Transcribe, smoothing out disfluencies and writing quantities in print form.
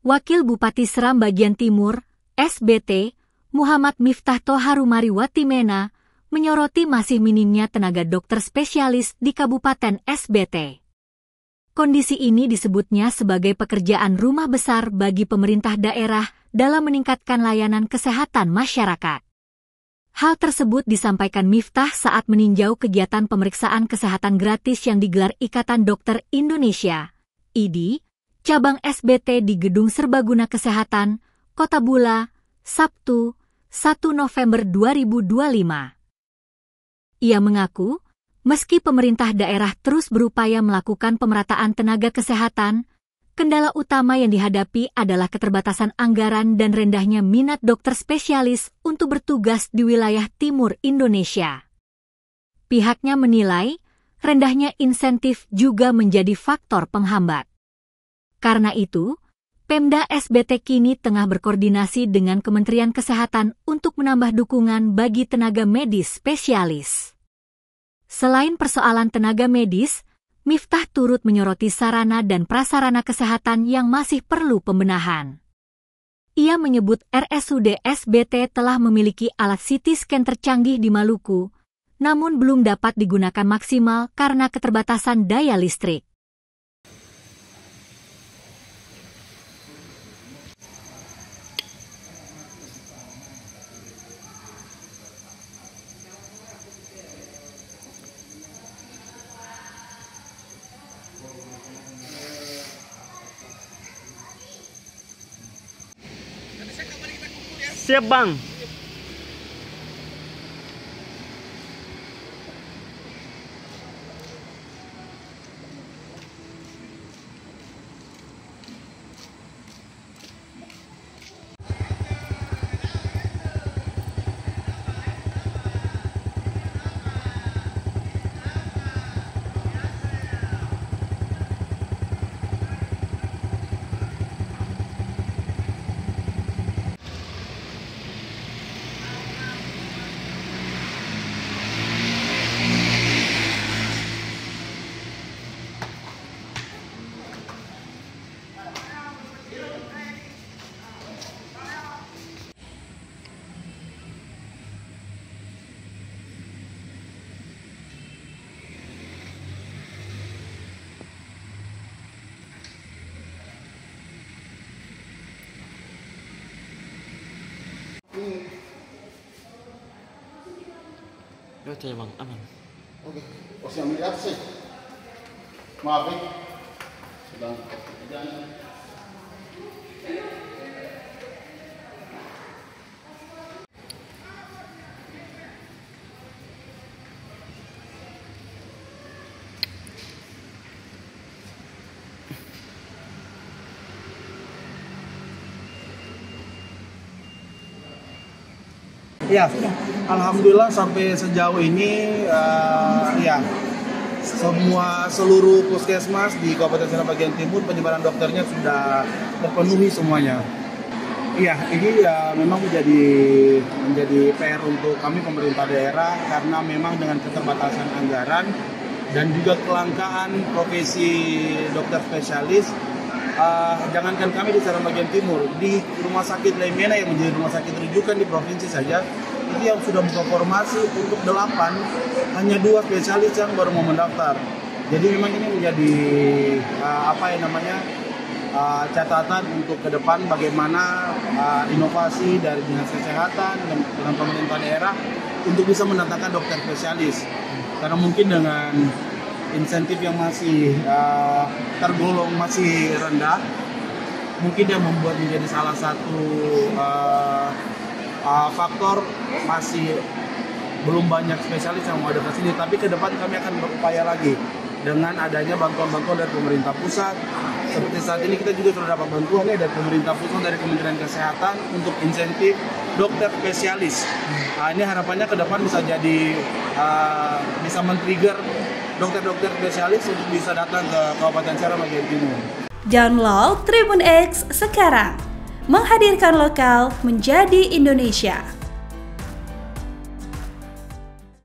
Wakil Bupati Seram Bagian Timur, SBT, Muhammad Miftah Toharumari Watimena, menyoroti masih minimnya tenaga dokter spesialis di Kabupaten SBT. Kondisi ini disebutnya sebagai pekerjaan rumah besar bagi pemerintah daerah dalam meningkatkan layanan kesehatan masyarakat. Hal tersebut disampaikan Miftah saat meninjau kegiatan pemeriksaan kesehatan gratis yang digelar Ikatan Dokter Indonesia, IDI, cabang SBT di Gedung Serbaguna Kesehatan, Kota Bula, Sabtu, 1 November 2025. Ia mengaku, meski pemerintah daerah terus berupaya melakukan pemerataan tenaga kesehatan, kendala utama yang dihadapi adalah keterbatasan anggaran dan rendahnya minat dokter spesialis untuk bertugas di wilayah timur Indonesia. Pihaknya menilai, rendahnya insentif juga menjadi faktor penghambat. Karena itu, Pemda SBT kini tengah berkoordinasi dengan Kementerian Kesehatan untuk menambah dukungan bagi tenaga medis spesialis. Selain persoalan tenaga medis, Miftah turut menyoroti sarana dan prasarana kesehatan yang masih perlu pembenahan. Ia menyebut RSUD SBT telah memiliki alat CT scan tercanggih di Maluku, namun belum dapat digunakan maksimal karena keterbatasan daya listrik. Siap, Bang. Udah ya, Bang, aman. Oke, posisi ambil sih. Maaf ya. Sedang pekerjaan. Ya, alhamdulillah sampai sejauh ini seluruh puskesmas di Kabupaten Seram Bagian Timur penyebaran dokternya sudah terpenuhi semuanya. Iya, ini memang menjadi PR untuk kami pemerintah daerah karena memang dengan keterbatasan anggaran dan juga kelangkaan profesi dokter spesialis. Jangankan kami di Seram Bagian Timur, di Rumah Sakit Lemena yang menjadi rumah sakit rujukan di provinsi saja, itu yang sudah buka formasi untuk 8, hanya 2 spesialis yang baru mau mendaftar. Jadi memang ini menjadi catatan untuk ke depan bagaimana inovasi dari Dinas Kesehatan dan pemerintah daerah untuk bisa mendatangkan dokter spesialis. Karena mungkin dengan insentif yang masih tergolong masih rendah, mungkin yang membuat menjadi salah satu faktor masih belum banyak spesialis yang mau ada ke sini. Tapi ke depan kami akan berupaya lagi dengan adanya bantuan-bantuan dari pemerintah pusat. Seperti saat ini kita juga sudah dapat bantuan dari pemerintah pusat, dari Kementerian Kesehatan untuk insentif dokter spesialis. Ini harapannya ke depan bisa jadi bisa men-trigger dokter-dokter spesialis untuk bisa datang ke Kabupaten Seram Bagian Timur. Download Tribun X sekarang, menghadirkan lokal menjadi Indonesia.